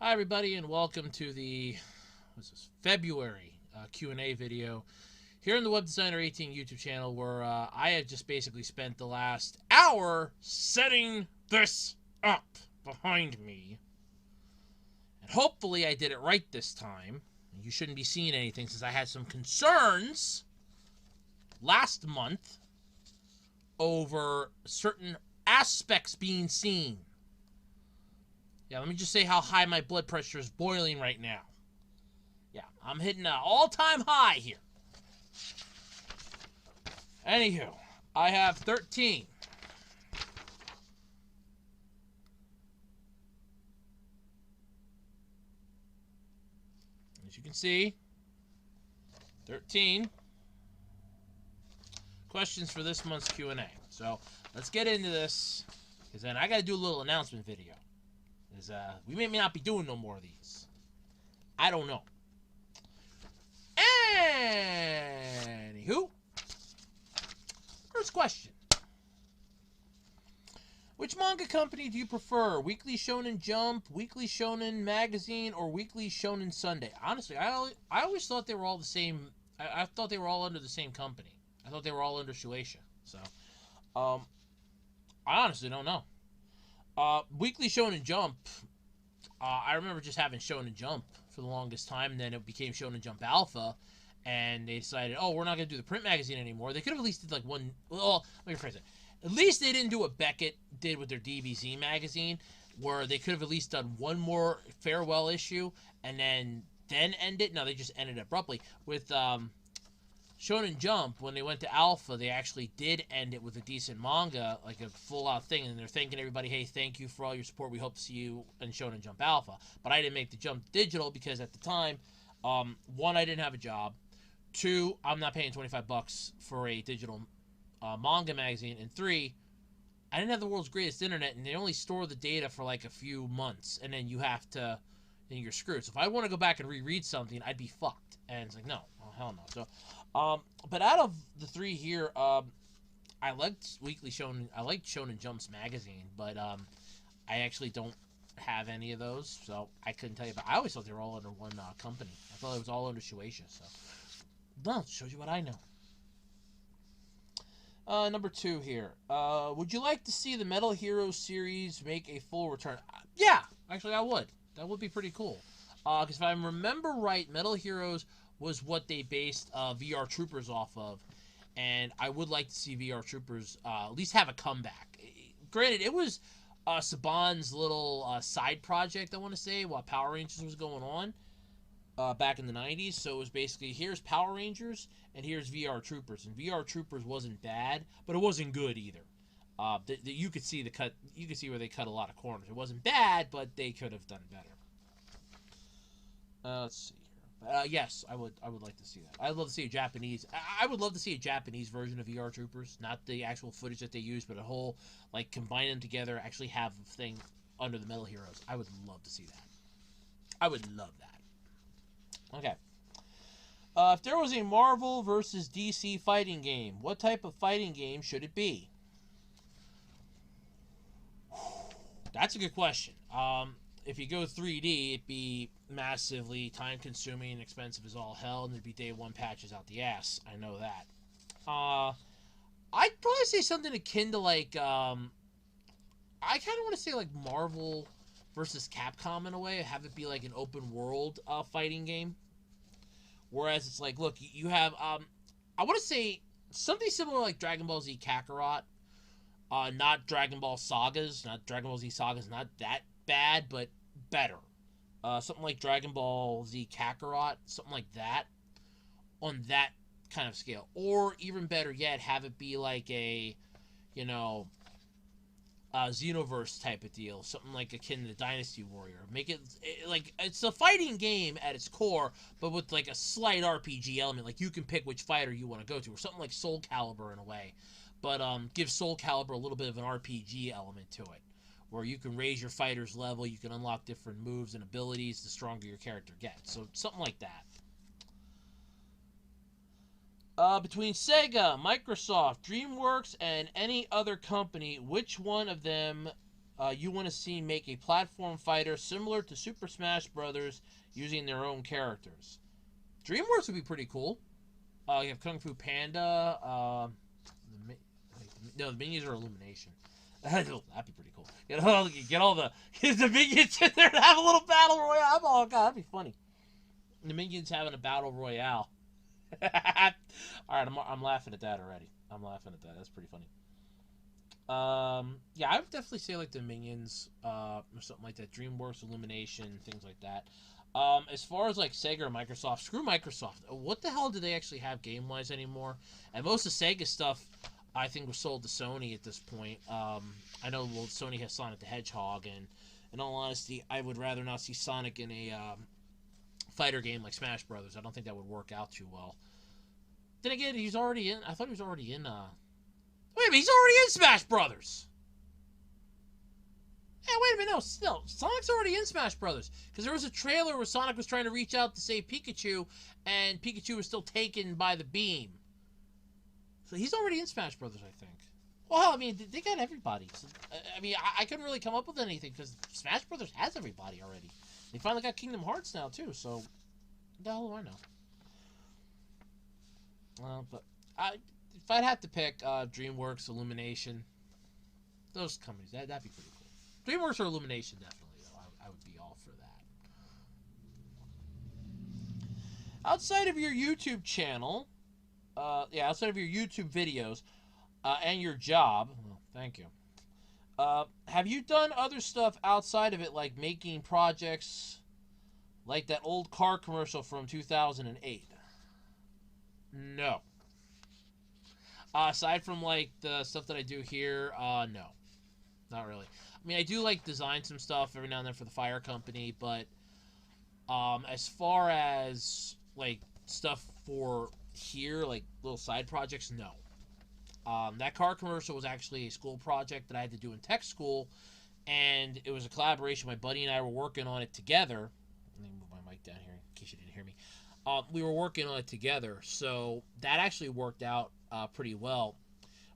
Hi, everybody, and welcome to the February Q&A video here on the Web Designer 18 YouTube channel, where I have just basically spent the last hour setting this up behind me. And hopefully I did it right this time. You shouldn't be seeing anything since I had some concerns last month over certain aspects being seen. Yeah, let me just say how high my blood pressure is boiling right now. Yeah, I'm hitting an all-time high here. Anywho, I have 13. As you can see, 13 questions for this month's Q&A. So let's get into this, because then I got to do a little announcement video. We may not be doing no more of these. I don't know. Anywho, first question. Which manga company do you prefer? Weekly Shonen Jump, Weekly Shonen Magazine, or Weekly Shonen Sunday? Honestly, I always thought they were all the same. I thought they were all under the same company. I thought they were all under Shueisha. So, I honestly don't know. Weekly Shonen Jump, I remember just having Shonen Jump for the longest time, and then it became Shonen Jump Alpha, and they decided, oh, we're not going to do the print magazine anymore. They could have at least did like one, well, let me rephrase it. At least they didn't do what Beckett did with their DBZ magazine, where they could have at least done one more farewell issue, and then end it. No, they just ended abruptly. With Shonen Jump, when they went to Alpha, they actually did end it with a decent manga, like a full-out thing, and they're thanking everybody, hey, thank you for all your support, we hope to see you in Shonen Jump Alpha. But I didn't make the jump digital because at the time, one, I didn't have a job, two, I'm not paying $25 for a digital manga magazine, and three, I didn't have the world's greatest internet, and they only store the data for like a few months, and then then you're screwed. So if I want to go back and reread something, I'd be fucked. And it's like, no, oh, hell no. So, but out of the three here, I liked Weekly Shonen. I liked Shonen Jump's magazine, but I actually don't have any of those, so I couldn't tell you. But I always thought they were all under one company. I thought it was all under Shueisha. So, no, it shows you what I know. Number 2 here. Would you like to see the Metal Hero series make a full return? Yeah, actually, I would. That would be pretty cool. Because if I remember right, Metal Heroes was what they based VR Troopers off of, and I would like to see VR Troopers at least have a comeback. Granted, it was Saban's little side project, I want to say, while Power Rangers was going on back in the 90s. So it was basically, here's Power Rangers, and here's VR Troopers. And VR Troopers wasn't bad, but it wasn't good either. You could see the cut. You could see where they cut a lot of corners. It wasn't bad, but they could have done better. Let's see here. Yes, I would like to see that. I'd love to see a Japanese. I would love to see a Japanese version of VR Troopers, not the actual footage that they use, but a whole, like, combine them together. Actually have a thing under the Metal Heroes. I would love to see that. I would love that. Okay. If there was a Marvel versus DC fighting game, what type of fighting game should it be? That's a good question. If you go 3D, it'd be massively time-consuming and expensive as all hell, and there'd be day one patches out the ass. I know that. I'd probably say something akin to, like, I kind of want to say, like, Marvel versus Capcom in a way. Have it be, like, an open-world fighting game. Whereas it's like, look, you have, I want to say something similar like Dragon Ball Z Kakarot. Not Dragon Ball Sagas. Not Dragon Ball Z Sagas. Not that bad, but better. Something like Dragon Ball Z Kakarot. Something like that. On that kind of scale. Or, even better yet, have it be like a, you know, Xenoverse type of deal. Something like akin to Dynasty Warrior. Make it, like, it's a fighting game at its core, but with, like, a slight RPG element. Like, you can pick which fighter you want to go to. Or something like Soul Calibur in a way. But give Soul Calibur a little bit of an RPG element to it, where you can raise your fighter's level, you can unlock different moves and abilities the stronger your character gets. So something like that. Between Sega, Microsoft, DreamWorks, and any other company, which one of them you want to see make a platform fighter similar to Super Smash Brothers using their own characters. DreamWorks would be pretty cool. You have Kung Fu Panda. No, the minions are Illumination. That'd be pretty cool. Get all the minions in there and have a little battle royale. Oh god, that'd be funny. The minions having a battle royale. All right, I'm laughing at that already. I'm laughing at that. That's pretty funny. Yeah, I would definitely say like the Minions, or something like that. DreamWorks, Illumination, things like that. As far as like Sega or Microsoft, screw Microsoft. What the hell do they actually have game-wise anymore? And most of Sega stuff, I think, was sold to Sony at this point. I know Sony has Sonic the Hedgehog, and in all honesty, I would rather not see Sonic in a fighter game like Smash Brothers. I don't think that would work out too well. Then again, he's already in. I thought he was already in. Wait a minute, he's already in Smash Brothers. Yeah, wait a minute, no, Sonic's already in Smash Brothers. Because there was a trailer where Sonic was trying to reach out to save Pikachu, and Pikachu was still taken by the beam. So he's already in Smash Brothers, I think. Well, I mean, they got everybody. So, I mean, I couldn't really come up with anything, because Smash Brothers has everybody already. They finally got Kingdom Hearts now, too, so what the hell do I know? But if I'd have to pick DreamWorks, Illumination, those companies, that'd be pretty cool. DreamWorks or Illumination, definitely, though. I would be all for that. Outside of your YouTube channel, outside of your YouTube videos and your job, well, thank you, have you done other stuff outside of it, like making projects like that old car commercial from 2008? No. Aside from, like, the stuff that I do here, no. Not really. I mean, I do, like, design some stuff every now and then for the fire company, but as far as, like, stuff for here, like, little side projects, no. That car commercial was actually a school project that I had to do in tech school, and it was a collaboration. My buddy and I were working on it together. Let me move my mic down here in case you didn't hear me. We were working on it together, so that actually worked out pretty well.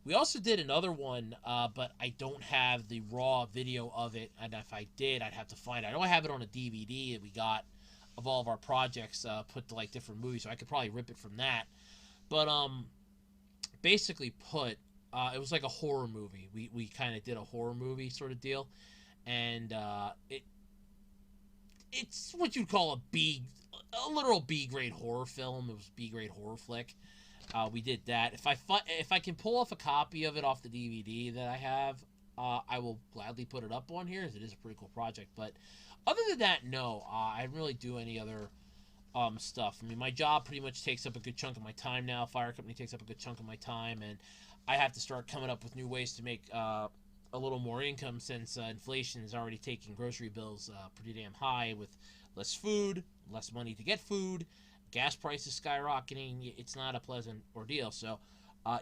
We also did another one, but I don't have the raw video of it, and if I did, I'd have to find it. I know I have it on a DVD that we got of all of our projects put to, like, different movies, so I could probably rip it from that. But basically put, it was like a horror movie. We kind of did a horror movie sort of deal, and it's what you'd call a literal B-grade horror film. It was a B-grade horror flick. We did that. If I can pull off a copy of it off the DVD that I have, I will gladly put it up on here, as it is a pretty cool project. But other than that, no, I didn't really do any other stuff. I mean, my job pretty much takes up a good chunk of my time now. Fire company takes up a good chunk of my time, and I have to start coming up with new ways to make a little more income, since inflation is already taking grocery bills pretty damn high, with less food, less money to get food, gas prices skyrocketing. It's not a pleasant ordeal. So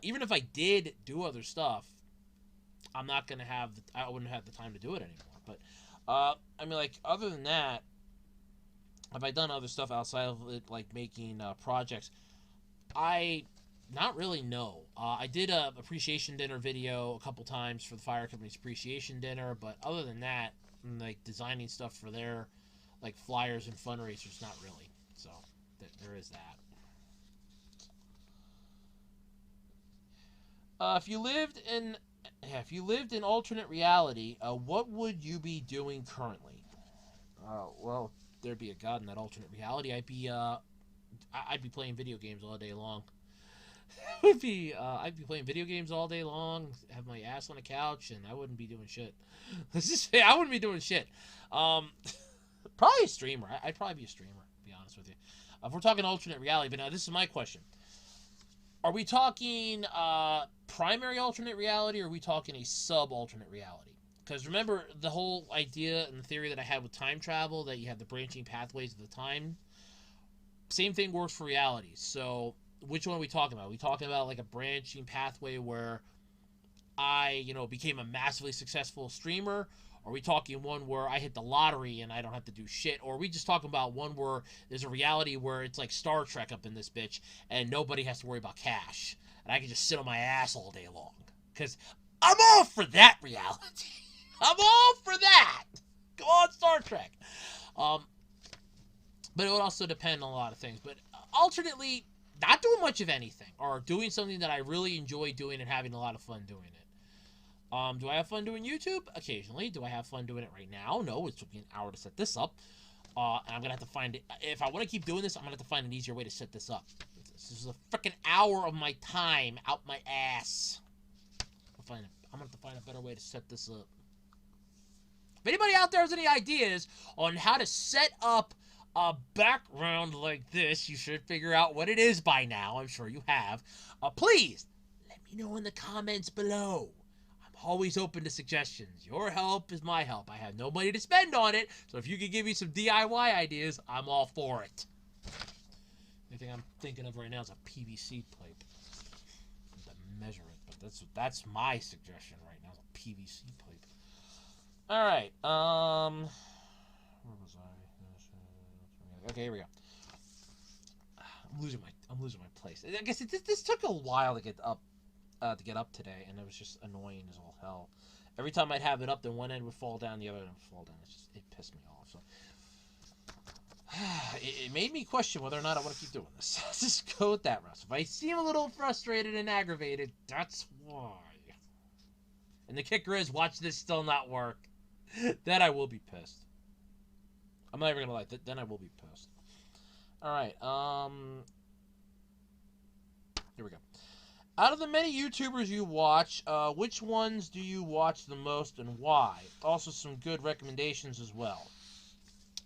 even if I did do other stuff, I wouldn't have the time to do it anymore. But I mean, like, other than that, have I done other stuff outside of it, like making projects? Not really, no. I did a appreciation dinner video a couple times for the fire company's appreciation dinner, but other than that, like designing stuff for their, like, flyers and fundraisers, not really. So there is that. If you lived in alternate reality, what would you be doing currently? Well, if there'd be a god in that alternate reality, I'd be playing video games all day long. I'd be playing video games all day long, have my ass on the couch, and I wouldn't be doing shit. Let's just say I wouldn't be doing shit. Probably a streamer. I'd probably be a streamer, to be honest with you. If we're talking alternate reality, but now this is my question. Are we talking primary alternate reality, or are we talking a sub-alternate reality? Because remember the whole idea and the theory that I had with time travel, that you have the branching pathways of the time? Same thing works for realities. So which one are we talking about? Are we talking about like a branching pathway where I, became a massively successful streamer? Or are we talking one where I hit the lottery and I don't have to do shit? Or are we just talking about one where there's a reality where it's like Star Trek up in this bitch and nobody has to worry about cash, and I can just sit on my ass all day long? Because I'm all for that reality. I'm all for that. Go on, Star Trek. But it would also depend on a lot of things. But alternately, not doing much of anything, or doing something that I really enjoy doing and having a lot of fun doing it. Do I have fun doing YouTube? Occasionally. Do I have fun doing it right now? No, it took me an hour to set this up. And I'm going to have to find it. If I want to keep doing this, I'm going to have to find an easier way to set this up. This is a freaking hour of my time out my ass. I'm going to have to find a better way to set this up. If anybody out there has any ideas on how to set up a background like this, you should figure out what it is by now. I'm sure you have. Please, let me know in the comments below. Always open to suggestions. Your help is my help. I have no money to spend on it, so if you could give me some DIY ideas, I'm all for it. The thing I'm thinking of right now is a PVC pipe. To measure it, but that's my suggestion right now, is a PVC pipe. All right. Where was I? Okay, here we go. I'm losing my place. I guess this took a while to get up. Today, and it was just annoying as all hell. Every time I'd have it up, then one end would fall down, the other end would fall down. It pissed me off. So it made me question whether or not I want to keep doing this. Let's just go with that, Russ. If I seem a little frustrated and aggravated, that's why. And the kicker is, watch this still not work. Then I will be pissed. I'm not even gonna lie. Then I will be pissed. All right. Here we go. Out of the many YouTubers you watch, which ones do you watch the most and why? Also, some good recommendations as well.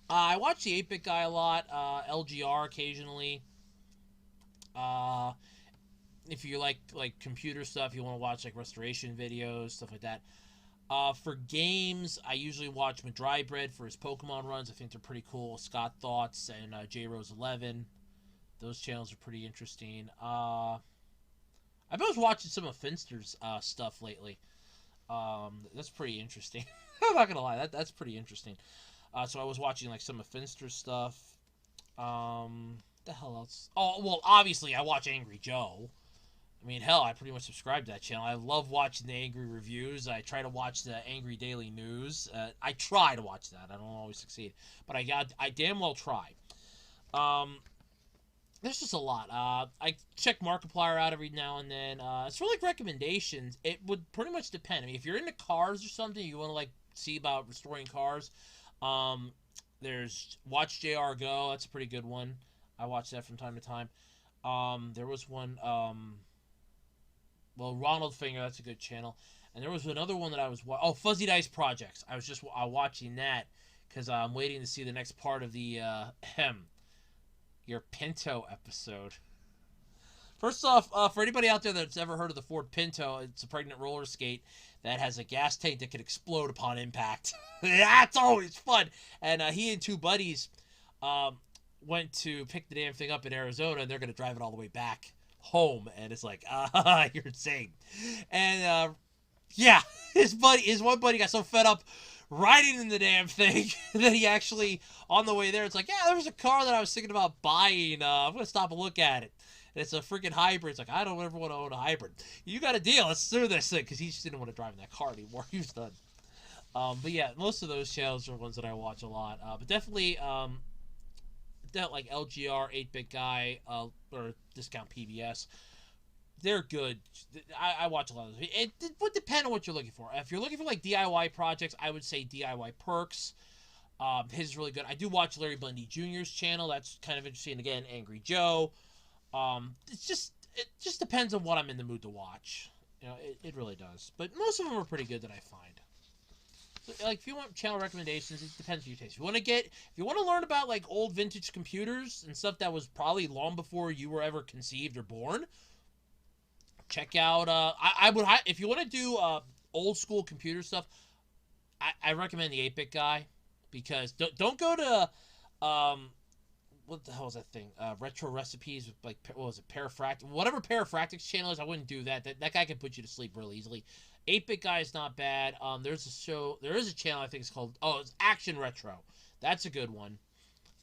I watch the 8-Bit Guy a lot, LGR occasionally. If you like computer stuff, you want to watch like restoration videos, stuff like that. For games, I usually watch McDrybread for his Pokemon runs. I think they're pretty cool. Scott Thoughts and JRose11. Those channels are pretty interesting. I've been watching some of Finster's stuff lately. That's pretty interesting. I'm not gonna lie, that's pretty interesting. So I was watching like some of Finster's stuff. The hell else? Oh, well, obviously I watch Angry Joe. I mean, hell, I pretty much subscribe to that channel. I love watching the angry reviews. I try to watch the Angry Daily News. I try to watch that. I don't always succeed, but I damn well try. There's just a lot. I check Markiplier out every now and then. As for like recommendations, it would pretty much depend. I mean, if you're into cars or something, you want to like see about restoring cars. There's Watch JR Go. That's a pretty good one. I watch that from time to time. There was one. Well, Ronald Finger. That's a good channel. And there was another one that I was Fuzzy Dice Projects. I was just watching that because I'm waiting to see the next part of the your Pinto episode. First off, for anybody out there that's ever heard of the Ford Pinto, it's a pregnant roller skate that has a gas tank that can explode upon impact. That's always fun. And he and two buddies went to pick the damn thing up in Arizona, and they're going to drive it all the way back home. And it's like, you're insane. And yeah, his one buddy got so fed up riding in the damn thing that he actually, on the way there, it's like, yeah, there was a car that I was thinking about buying. I'm going to stop and look at it. And it's a freaking hybrid. It's like, I don't ever want to own a hybrid. You got a deal. Let's do this thing. Because he just didn't want to drive in that car anymore. He was done. But yeah, most of those channels are ones that I watch a lot. But definitely, that like LGR, 8-Bit Guy, or Discount PBS. They're good. I watch a lot of those. It would depend on what you're looking for. If you're looking for like DIY projects, I would say DIY Perks. His is really good. I do watch Larry Bundy Jr.'s channel. That's kind of interesting. Again, Angry Joe. It just depends on what I'm in the mood to watch. You know, it really does. But most of them are pretty good that I find. So, like, if you want channel recommendations, it depends on your taste. If you want to learn about like old vintage computers and stuff that was probably long before you were ever conceived or born, check out. If you want to do old school computer stuff, I recommend the 8-Bit Guy, because don't go to what the hell is that thing? Retro Recipes with like, what was it? Whatever Parafractics channel is, I wouldn't do that. That guy can put you to sleep really easily. 8-Bit Guy is not bad. There is a channel I think it's called, it's Action Retro. That's a good one.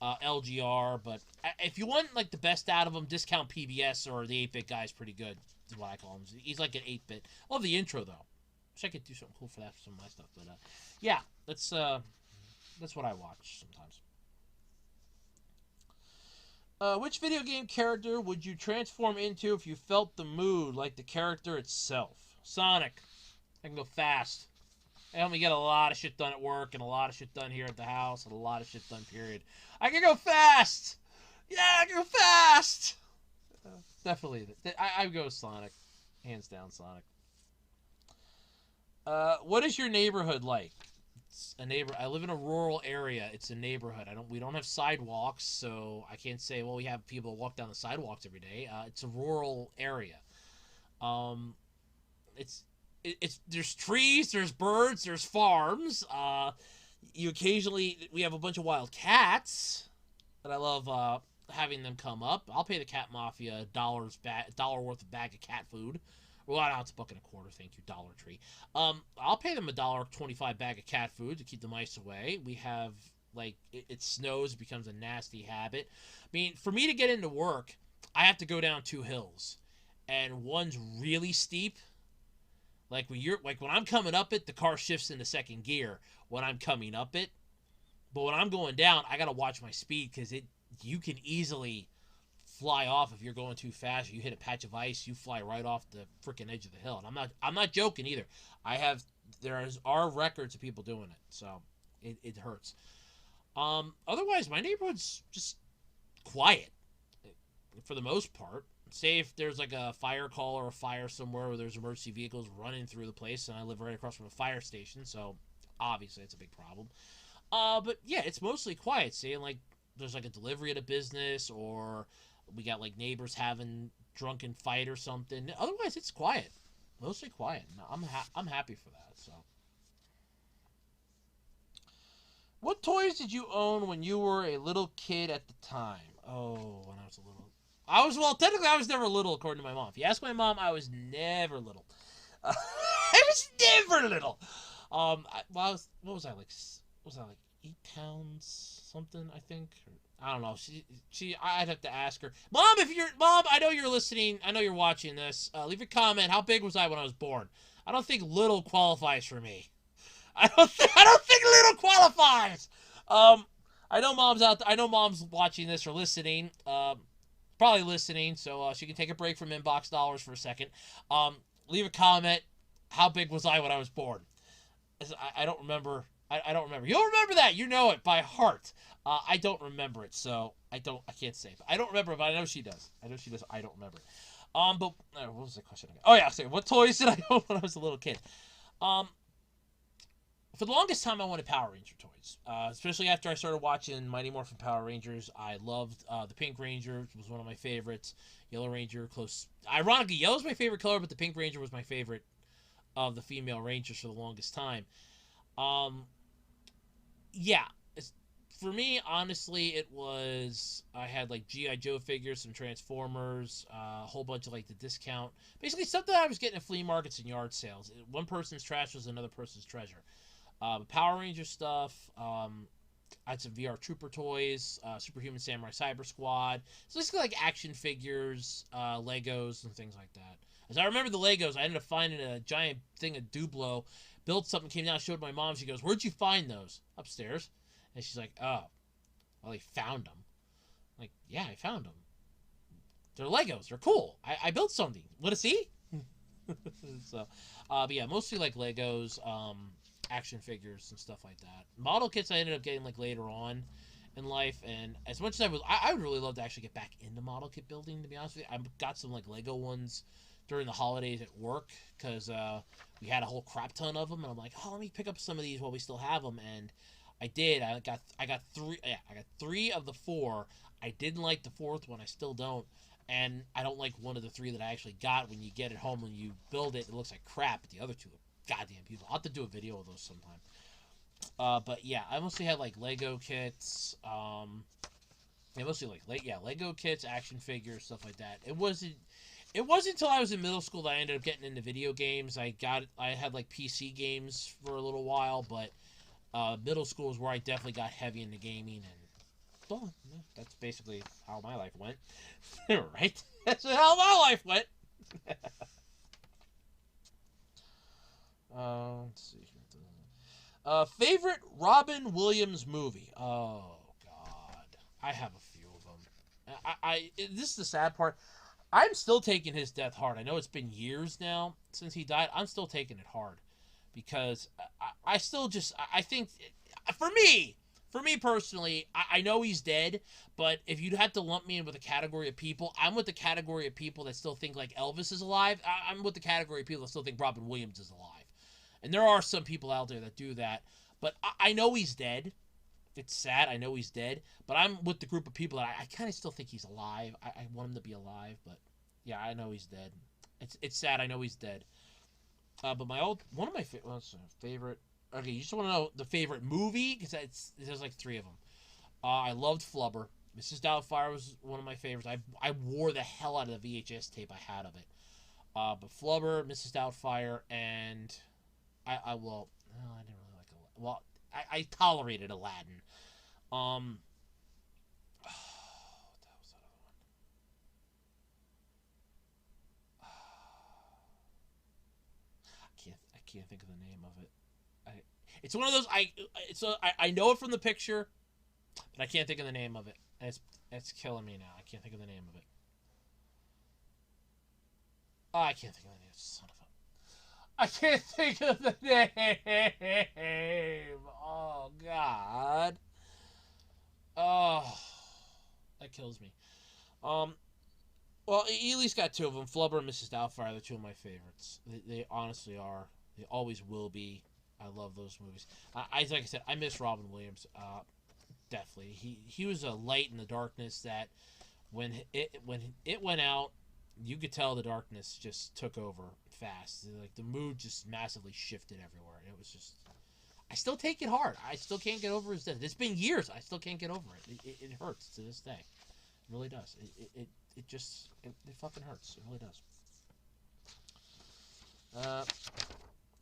LGR, but if you want like the best out of them, Discount PBS or the 8-Bit Guy is pretty good. Is what I call him. He's like an 8-bit. I love the intro though. Wish I could do something cool for that for some of my stuff. But yeah, that's what I watch sometimes. Which video game character would you transform into if you felt the mood like the character itself? Sonic. I can go fast. They help me get a lot of shit done at work and a lot of shit done here at the house and a lot of shit done, period. I can go fast! Yeah, I can go fast! Definitely. I go Sonic. Hands down, Sonic. What is your neighborhood like? It's a neighbor. I live in a rural area. It's a neighborhood. We don't have sidewalks, so I can't say, well, we have people walk down the sidewalks every day. It's a rural area. Um, it's there's trees, there's birds, there's farms. We have a bunch of wild cats that I love having them come up. I'll pay the Cat Mafia $1 worth of bag of cat food. Well, now it's $1.25. Thank you, Dollar Tree. I'll pay them $1.25 bag of cat food to keep the mice away. We have it snows, it becomes a nasty habit. I mean, for me to get into work, I have to go down 2 hills, and one's really steep. When I'm coming up it, the car shifts into second gear when I'm coming up it. But when I'm going down, I gotta watch my speed because you can easily fly off if you're going too fast. You hit a patch of ice, you fly right off the freaking edge of the hill. And I'm not joking either. There are records of people doing it, so it hurts. Otherwise, my neighborhood's just quiet for the most part. Say if there's like a fire call or a fire somewhere where there's emergency vehicles running through the place, and I live right across from a fire station, so obviously it's a big problem. But yeah, it's mostly quiet. Say there's like a delivery at a business, or we got like neighbors having drunken fight or something. Otherwise, it's quiet, mostly quiet. I'm happy for that. So, what toys did you own when you were a little kid at the time? Oh, when I was a little. Technically, I was never little, according to my mom. If you ask my mom, I was never little. I was never little. What was I like? Was I like 8 pounds something? I think. I don't know. I'd have to ask her. Mom, I know you're listening. I know you're watching this. Leave a comment. How big was I when I was born? I don't think little qualifies for me. I don't think little qualifies. I know mom's out there. I know mom's watching this or listening. Probably listening, so she can take a break from inbox dollars for a second. Leave a comment. How big was I when I was born? I don't remember. I don't remember. You'll remember that. You know it by heart. I don't remember it, so I can't say. I don't remember, but I know she does. I don't remember it. But what was the question again? Oh yeah, sorry. What toys did I own when I was a little kid? For the longest time, I wanted Power Ranger toys. Especially after I started watching Mighty Morphin Power Rangers. I loved the Pink Ranger, which was one of my favorites. Yellow Ranger, close. Ironically, yellow's my favorite color, but the Pink Ranger was my favorite of the female Rangers for the longest time. Yeah. For me, honestly, I had like G.I. Joe figures, some Transformers, a whole bunch of like the discount. Basically, stuff that I was getting at flea markets and yard sales. One person's trash was another person's treasure. Power Ranger stuff. I had some VR Trooper toys, Superhuman Samurai Cyber Squad. So basically like action figures, Legos, and things like that. As I remember the Legos, I ended up finding a giant thing of Duplo. Built something, came down, showed my mom. She goes, "Where'd you find those?" "Upstairs." And she's like, "Oh, well, I found them." I'm like, "Yeah, I found them. They're Legos. They're cool. I built something. Want to see?" So, but yeah, mostly like Legos, action figures and stuff like that. Model kits I ended up getting like later on in life, and as much as I would really love to actually get back into model kit building. To be honest with you, I got some like Lego ones during the holidays at work because we had a whole crap ton of them, and I'm like, oh, let me pick up some of these while we still have them, and I did. I got 3. Yeah, I got 3 of the 4. I didn't like the 4th one. I still don't. And I don't like one of the 3 that I actually got. When you get it home, when you build it, it looks like crap. But the other 2 are goddamn beautiful. I'll have to do a video of those sometime. But yeah, I mostly had like Lego kits. Yeah, mostly like Lego kits, action figures, stuff like that. It wasn't until I was in middle school that I ended up getting into video games. I had like PC games for a little while, but middle school is where I definitely got heavy into gaming, and well, that's basically how my life went. Right? That's how my life went. Let's see here. Favorite Robin Williams movie? Oh God, I have a few of them. This is the sad part. I'm still taking his death hard. I know it's been years now since he died. I'm still taking it hard because I still just I think for me personally, I know he's dead, but if you'd have to lump me in with a category of people, I'm with the category of people that still think like Elvis is alive. I'm with the category of people that still think Robin Williams is alive. And there are some people out there that do that, but I know he's dead. It's sad. I know he's dead, but I'm with the group of people that I kind of still think he's alive. I want him to be alive, but yeah, I know he's dead. It's sad. I know he's dead. But one of my favorite. Okay, you just want to know the favorite movie because there's like three of them. I loved Flubber. Mrs. Doubtfire was one of my favorites. I wore the hell out of the VHS tape I had of it. But Flubber, Mrs. Doubtfire, and I well, no, I didn't really like Aladdin. Well, I tolerated Aladdin. That was the other one. I can't think of the name of it. It's one of those I know it from the picture, but I can't think of the name of it. And it's killing me now. I can't think of the name of it. Oh, I can't think of the name. Son of a. I can't think of the name. Oh God. Oh, that kills me. Um. Well, he at least got two of them. Flubber and Mrs. Doubtfire are two of my favorites. They honestly are. They always will be. I love those movies. Like I said, I miss Robin Williams. Definitely, he was a light in the darkness that when it went out, you could tell the darkness just took over fast. Like the mood just massively shifted everywhere. It was just. I still take it hard. I still can't get over his death. It's been years. I still can't get over it. It hurts to this day. It really does. It fucking hurts. It really does.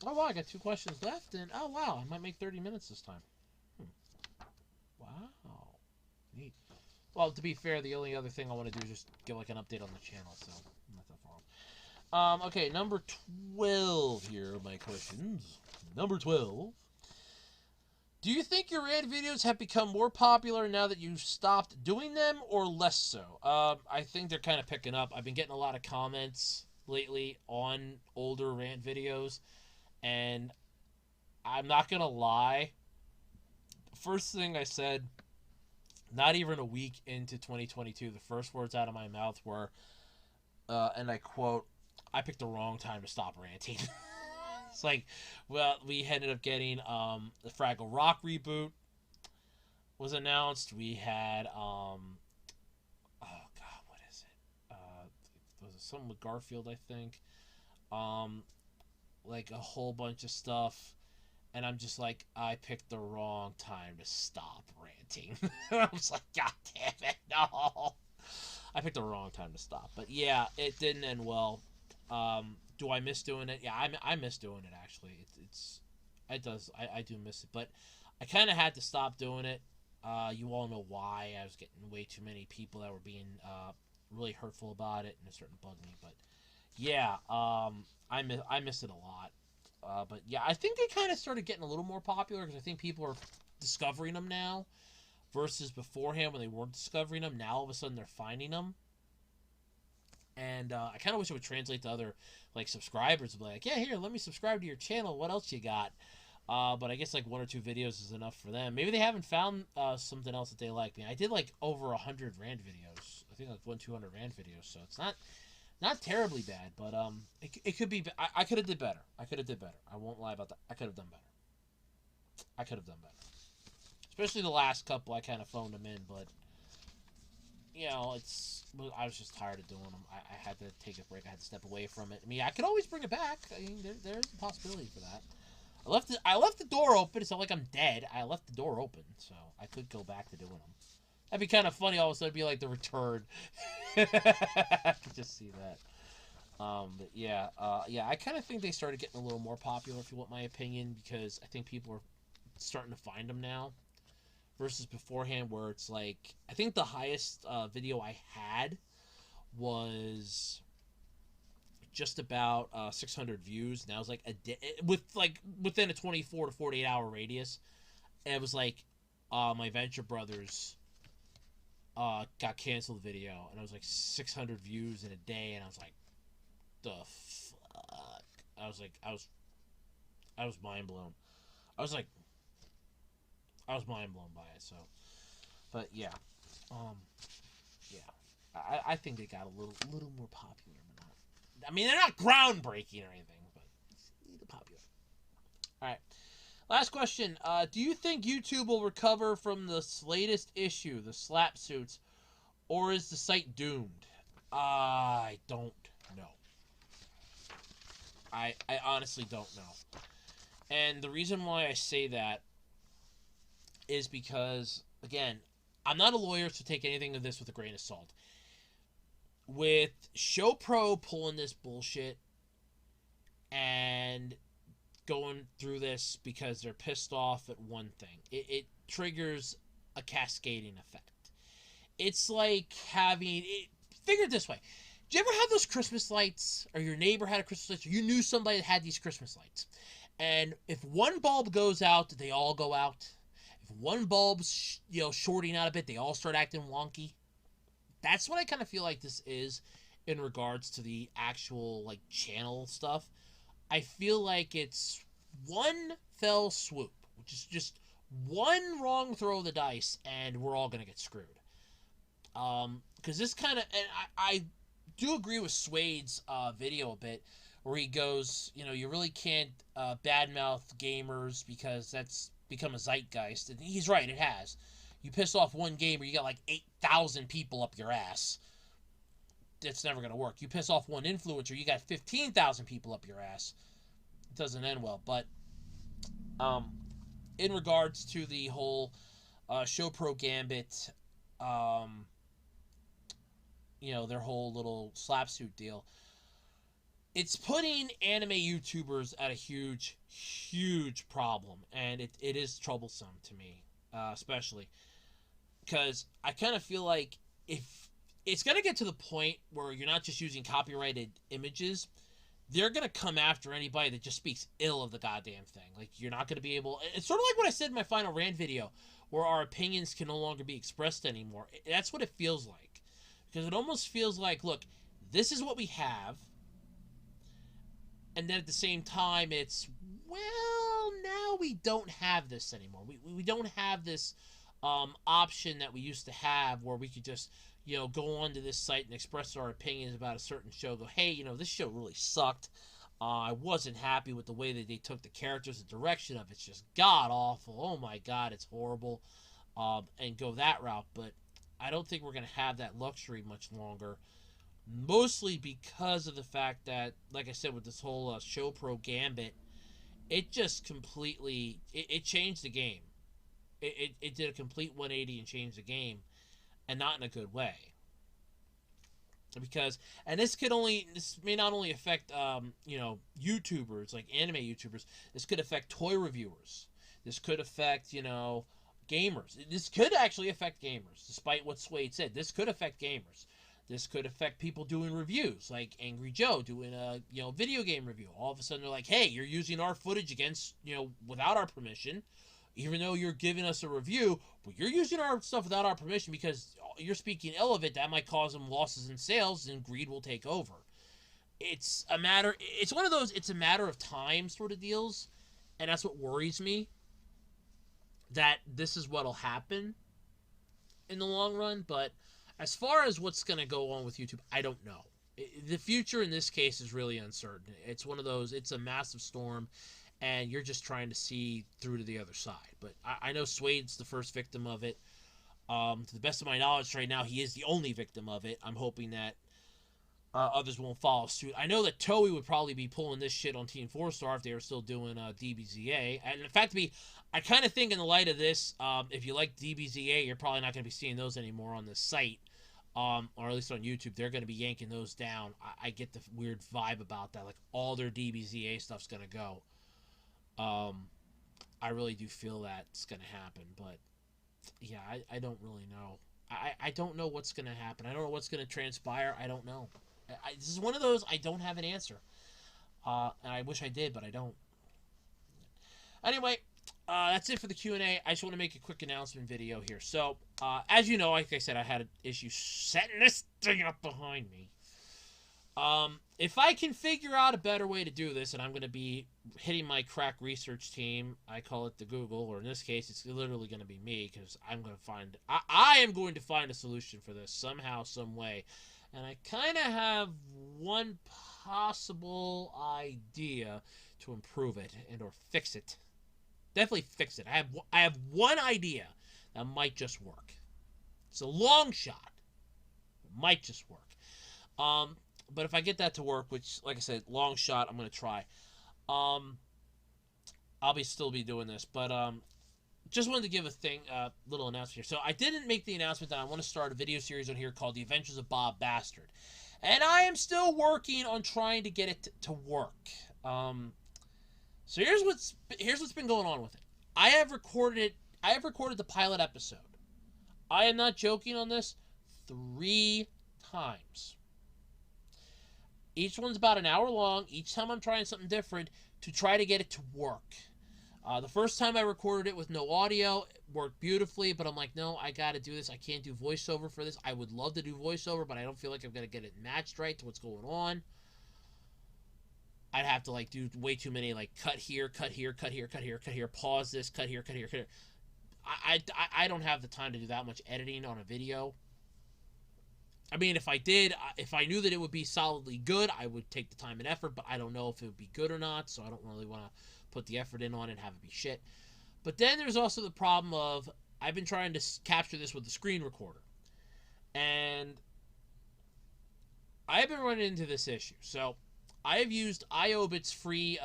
Oh wow, I got two questions left, and oh wow, I might make 30 minutes this time. Wow, neat. Well, to be fair, the only other thing I want to do is just give like an update on the channel, so I'm not that far off. Okay, number 12 here. My questions. Number 12. Do you think your rant videos have become more popular now that you've stopped doing them, or less so? I think they're kind of picking up. I've been getting a lot of comments lately on older rant videos, and I'm not gonna lie. First thing I said, not even a week into 2022, the first words out of my mouth were, and I quote, "I picked the wrong time to stop ranting." It's like, well, we ended up getting the Fraggle Rock reboot was announced. We had oh god, what is it? Was it something with Garfield? I think. Like a whole bunch of stuff, and I'm just like, I picked the wrong time to stop ranting. I was like, God damn it, no! I picked the wrong time to stop. But yeah, it didn't end well. Do I miss doing it? Yeah, I miss doing it actually. It does. I do miss it, but I kind of had to stop doing it. You all know why. I was getting way too many people that were being really hurtful about it, and it started to bug me. But yeah, I miss it a lot. But yeah, I think they kind of started getting a little more popular because I think people are discovering them now versus beforehand when they weren't discovering them. Now all of a sudden they're finding them. And I kind of wish it would translate to other like subscribers. Be like, yeah, here, let me subscribe to your channel. What else you got? But I guess like one or two videos is enough for them. Maybe they haven't found something else that they like. I did like over 100 rand videos. I think like 200 rand videos. So it's not terribly bad, but it could be. I could have did better. I won't lie about that. I could have done better. Especially the last couple, I kind of phoned them in, but you know, I was just tired of doing them. I had to take a break. I had to step away from it. I mean, I could always bring it back. I mean, there's a possibility for that. I left the door open. It's not like I'm dead. I left the door open, so I could go back to doing them. That'd be kind of funny. All of a sudden, it'd be like the return. I could just see that. But yeah, I kind of think they started getting a little more popular, if you want my opinion, because I think people are starting to find them now. Versus beforehand, where it's like, I think the highest video I had was just about 600 views. And that was like within a 24 to 48 hour radius. And it was like my Venture Brothers got canceled video, and it was like 600 views in a day, and I was like, the fuck. I was mind blown. I was mind blown by it. So, but yeah, yeah, I think they got a little more popular. I mean, they're not groundbreaking or anything, but it's a little popular. All right. Last question. Do you think YouTube will recover from this latest issue, the slap suits, or is the site doomed? I don't know. I honestly don't know. And the reason why I say that is because, again, I'm not a lawyer, so take anything of this with a grain of salt. With ShowPro pulling this bullshit and going through this because they're pissed off at one thing, it triggers a cascading effect. It's like figure it this way. Did you ever have those Christmas lights, or your neighbor had a Christmas light, or you knew somebody that had these Christmas lights? And if one bulb goes out, they all go out. If one bulb's shorting out a bit, they all start acting wonky. That's what I kind of feel like this is in regards to the actual like channel stuff. I feel like it's one fell swoop, which is just one wrong throw of the dice, and we're all gonna get screwed. Because this kind of, and I do agree with Swade's video a bit, where he goes, you really can't badmouth gamers because that's become a zeitgeist. And he's right, it has. You piss off one gamer, you got like 8,000 people up your ass. It's never going to work. You piss off one influencer, you got 15,000 people up your ass. It doesn't end well. But in regards to the whole ShowPro Gambit, their whole little slapsuit deal, it's putting anime YouTubers at a huge, huge problem. And it is troublesome to me, especially. Because I kind of feel like if it's going to get to the point where you're not just using copyrighted images, they're going to come after anybody that just speaks ill of the goddamn thing. Like, you're not going to be able... It's sort of like what I said in my final rant video, where our opinions can no longer be expressed anymore. That's what it feels like. Because it almost feels like, look, this is what we have, and then at the same time it's, well, now we don't have this anymore. We don't have this option that we used to have where we could just, go onto this site and express our opinions about a certain show. Go, hey, this show really sucked. I wasn't happy with the way that they took the characters, the direction of it's just god-awful. Oh my god, it's horrible. And go that route. But I don't think we're going to have that luxury much longer. Mostly because of the fact that, like I said, with this whole ShowPro Gambit, it just completely... It changed the game. It did a complete 180 and changed the game, and not in a good way. Because, and this may not only affect, YouTubers, like anime YouTubers, this could affect toy reviewers. This could affect, gamers. This could actually affect gamers, despite what Swade said. This could affect gamers. This could affect people doing reviews, like Angry Joe doing a, video game review. All of a sudden they're like, hey, you're using our footage against, without our permission. Even though you're giving us a review, but you're using our stuff without our permission because you're speaking ill of it. That might cause them losses in sales, and greed will take over. It's a matter of time sort of deals, and that's what worries me, that this is what'll happen in the long run. But as far as what's going to go on with YouTube, I don't know. The future in this case is really uncertain. It's one of those, it's a massive storm, and you're just trying to see through to the other side. But I know Swade's the first victim of it. To the best of my knowledge right now, he is the only victim of it. I'm hoping that others won't follow suit. I know that Toei would probably be pulling this shit on Team 4-Star if they were still doing DBZA. And in fact, I kind of think in the light of this, if you like DBZA, you're probably not going to be seeing those anymore on the site. Or at least on YouTube. They're going to be yanking those down. I get the weird vibe about that. Like, all their DBZA stuff's going to go. I really do feel that's going to happen, but yeah, I don't really know. I don't know what's going to happen. I don't know what's going to transpire. I don't know. This is one of those I don't have an answer. And I wish I did, but I don't. Anyway, that's it for the Q&A. I just want to make a quick announcement video here. So, as you know, like I said, I had an issue setting this thing up behind me. If I can figure out a better way to do this, and I'm going to be hitting my crack research team, I call it the Google, or in this case, it's literally going to be me, because I'm going to find, I am going to find a solution for this somehow, some way. And I kind of have one possible idea to improve it and or fix it. Definitely fix it. I have one idea that might just work. It's a long shot. It might just work. But if I get that to work, which, like I said, long shot, I'm going to try. I'll still be doing this. But just wanted to give a little announcement here. So I didn't make the announcement that I want to start a video series on here called The Adventures of Bob Bastard. And I am still working on trying to get it to work. So here's what's been going on with it. I have recorded the pilot episode. I am not joking on this. 3 times. Each one's about an hour long. Each time I'm trying something different to try to get it to work. The first time I recorded it with no audio, it worked beautifully, but I'm like, no, I got to do this. I can't do voiceover for this. I would love to do voiceover, but I don't feel like I'm going to get it matched right to what's going on. I'd have to like do way too many, like cut here, cut here, cut here, cut here, cut here, pause this, cut here, cut here, cut here. I don't have the time to do that much editing on a video. I mean, if I did, if I knew that it would be solidly good, I would take the time and effort, but I don't know if it would be good or not, so I don't really want to put the effort in on it and have it be shit. But then there's also the problem of, I've been trying to capture this with a screen recorder. And I've been running into this issue. So, I have used iObit's free,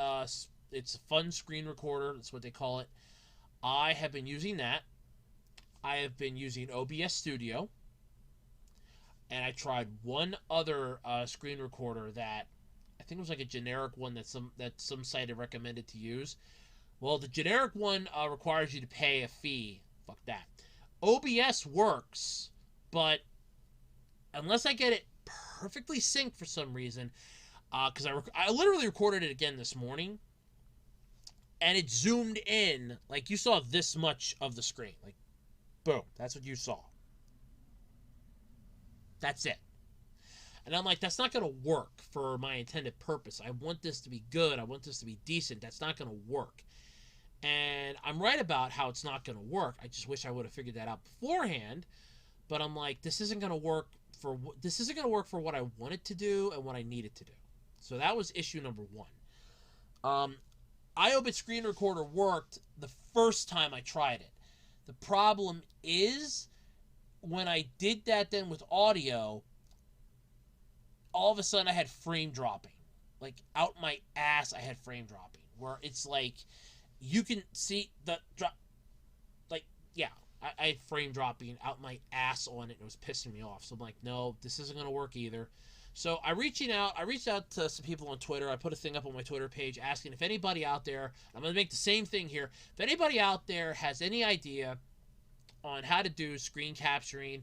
it's a fun screen recorder, that's what they call it. I have been using that. I have been using OBS Studio. And I tried one other screen recorder that I think was like a generic one that some site had recommended to use. Well, the generic one requires you to pay a fee. Fuck that. OBS works, but unless I get it perfectly synced for some reason, because I literally recorded it again this morning, and it zoomed in, like you saw this much of the screen. Like, boom, that's what you saw. That's it. And I'm like, that's not going to work for my intended purpose. I want this to be good. I want this to be decent. That's not going to work. And I'm right about how it's not going to work. I just wish I would have figured that out beforehand. But I'm like, this isn't going to work for what I want it to do and what I need it to do. So that was issue number 1. iObit screen recorder worked the first time I tried it. The problem is, when I did that then with audio, all of a sudden I had frame dropping. Like, out my ass I had frame dropping. Where it's like, you can see the drop. Like, yeah, I had frame dropping out my ass on it, and it was pissing me off. So I'm like, no, this isn't going to work either. So I reached out to some people on Twitter. I put a thing up on my Twitter page asking if anybody out there, I'm going to make the same thing here, if anybody out there has any idea on how to do screen capturing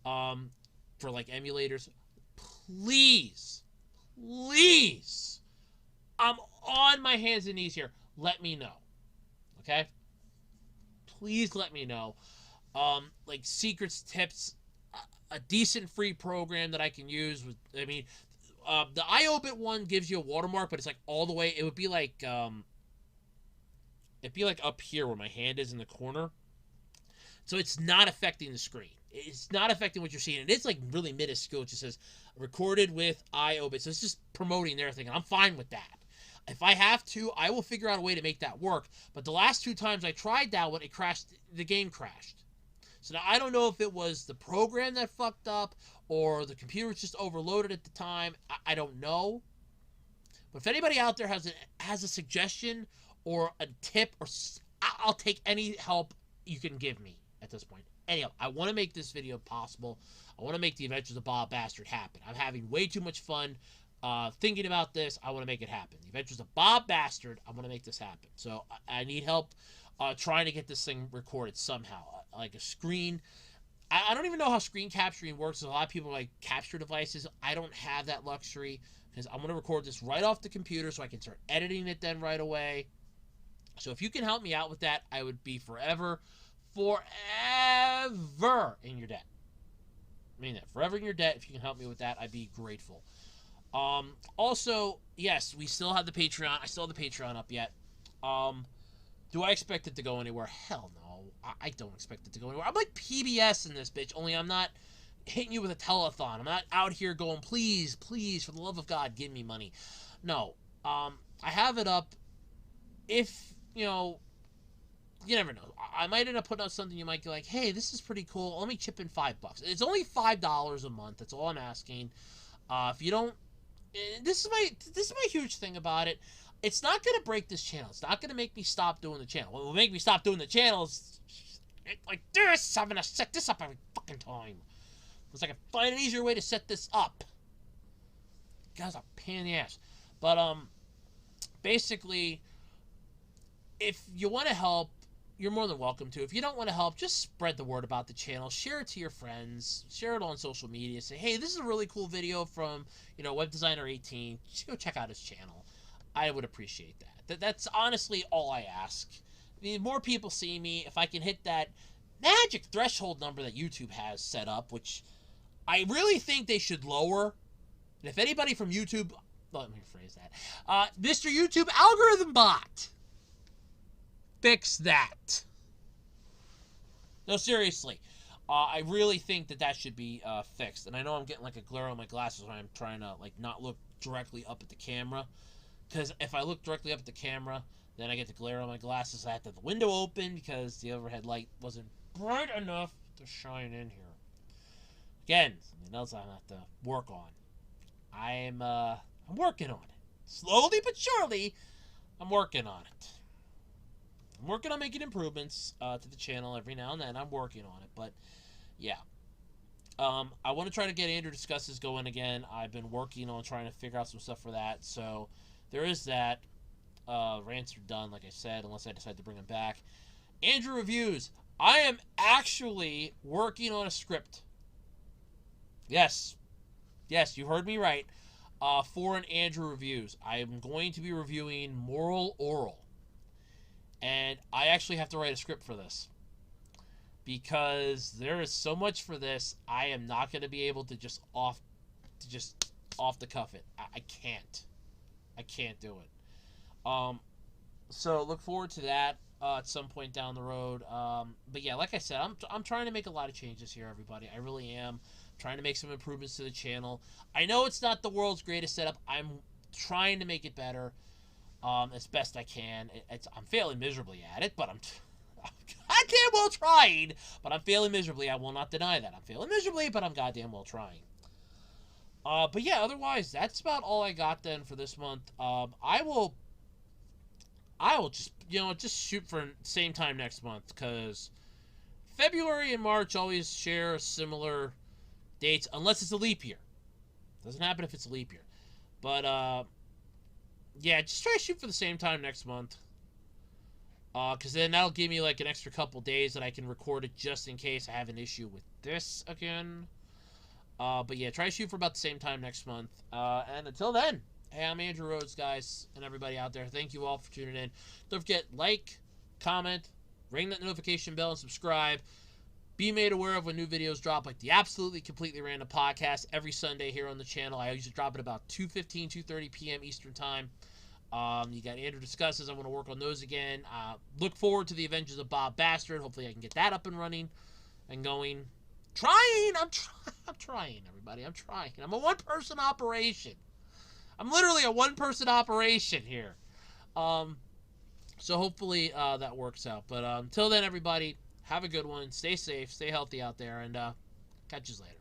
for like emulators, please, I'm on my hands and knees here, let me know. Okay? Please let me know. Like secrets, tips, a decent free program that I can use. The iObit one gives you a watermark, but it's like all the way, it'd be like up here where my hand is in the corner. So it's not affecting the screen. It's not affecting what you're seeing. And it's like really minuscule. It just says recorded with iObit. So it's just promoting their thing. And I'm fine with that. If I have to, I will figure out a way to make that work. But the last 2 times I tried that one, it crashed. The game crashed. So now I don't know if it was the program that fucked up or the computer was just overloaded at the time. I don't know. But if anybody out there has a suggestion or a tip, or I'll take any help you can give me at this point. Anyhow, I want to make this video possible. I want to make the Adventures of Bob Bastard happen. I'm having way too much fun thinking about this. I want to make it happen. The Adventures of Bob Bastard, I want to make this happen. So I need help trying to get this thing recorded somehow. Like a screen. I don't even know how screen capturing works. A lot of people like capture devices. I don't have that luxury because I'm going to record this right off the computer so I can start editing it then right away. So if you can help me out with that, I would be forever in your debt. I mean that, forever in your debt. If you can help me with that, I'd be grateful. Also, yes, we still have the Patreon. I still have the Patreon up yet. Do I expect it to go anywhere? Hell no. I don't expect it to go anywhere. I'm like PBS in this bitch, only I'm not hitting you with a telethon. I'm not out here going, please, please, for the love of God, give me money. No. I have it up. If, you know, you never know. I might end up putting out something you might be like, hey, this is pretty cool. Let me chip in $5. It's only $5 a month. That's all I'm asking. If you don't, this is my huge thing about it. It's not gonna break this channel. It's not gonna make me stop doing the channel. What will make me stop doing the channel is like this. I'm gonna set this up every fucking time. It's like I find an easier way to set this up. Guys, a pain in the ass. But basically, if you want to help, you're more than welcome to. If you don't want to help, just spread the word about the channel. Share it to your friends. Share it on social media. Say, hey, this is a really cool video from, Web Designer 18. Just go check out his channel. I would appreciate that. That's honestly all I ask. I mean, more people see me. If I can hit that magic threshold number that YouTube has set up, which I really think they should lower. And if anybody from YouTube, let me rephrase that. Mr. YouTube algorithm bot, fix that. No, seriously. I really think that should be fixed. And I know I'm getting like a glare on my glasses when I'm trying to like not look directly up at the camera. Because if I look directly up at the camera, then I get the glare on my glasses. I have to have the window open because the overhead light wasn't bright enough to shine in here. Again, something else I have to work on. I'm working on it. Slowly but surely, I'm working on it. I'm working on making improvements to the channel every now and then. I'm working on it, but yeah. I want to try to get Andrew Discusses going again. I've been working on trying to figure out some stuff for that, so there is that. Rants are done, like I said, unless I decide to bring them back. Andrew Reviews. I am actually working on a script. Yes. Yes, you heard me right. For an Andrew Reviews. I am going to be reviewing Moral Oral. And I actually have to write a script for this. Because there is so much for this, I am not going to be able to just off the cuff it. I can't. I can't do it. So look forward to that at some point down the road. But yeah, like I said, I'm trying to make a lot of changes here, everybody. I really am. Trying to make some improvements to the channel. I know it's not the world's greatest setup. I'm trying to make it better as best I can. I'm failing miserably at it, but I'm goddamn well trying. But I'm failing miserably. I will not deny that. I'm failing miserably, but I'm goddamn well trying. But yeah, otherwise, that's about all I got then for this month. I will just shoot for same time next month, because February and March always share similar dates, unless it's a leap year. Doesn't happen if it's a leap year. But, yeah, just try to shoot for the same time next month. Because then that'll give me, like, an extra couple days that I can record it just in case I have an issue with this again. But yeah, try to shoot for about the same time next month. And until then, hey, I'm Andrew Rhodes, guys, and everybody out there. Thank you all for tuning in. Don't forget, like, comment, ring that notification bell, and subscribe. Be made aware of when new videos drop, like the Absolutely Completely Random podcast every Sunday here on the channel. I usually drop it about 2:15, 2:30 p.m. Eastern Time. You got Andrew Discusses. I'm going to work on those again. Look forward to the Adventures of Bob Bastard. Hopefully I can get that up and running and going. I'm trying, everybody. I'm trying. I'm a one-person operation. I'm literally a one-person operation here. So hopefully that works out. But until then, everybody, have a good one. Stay safe. Stay healthy out there. And catch you later.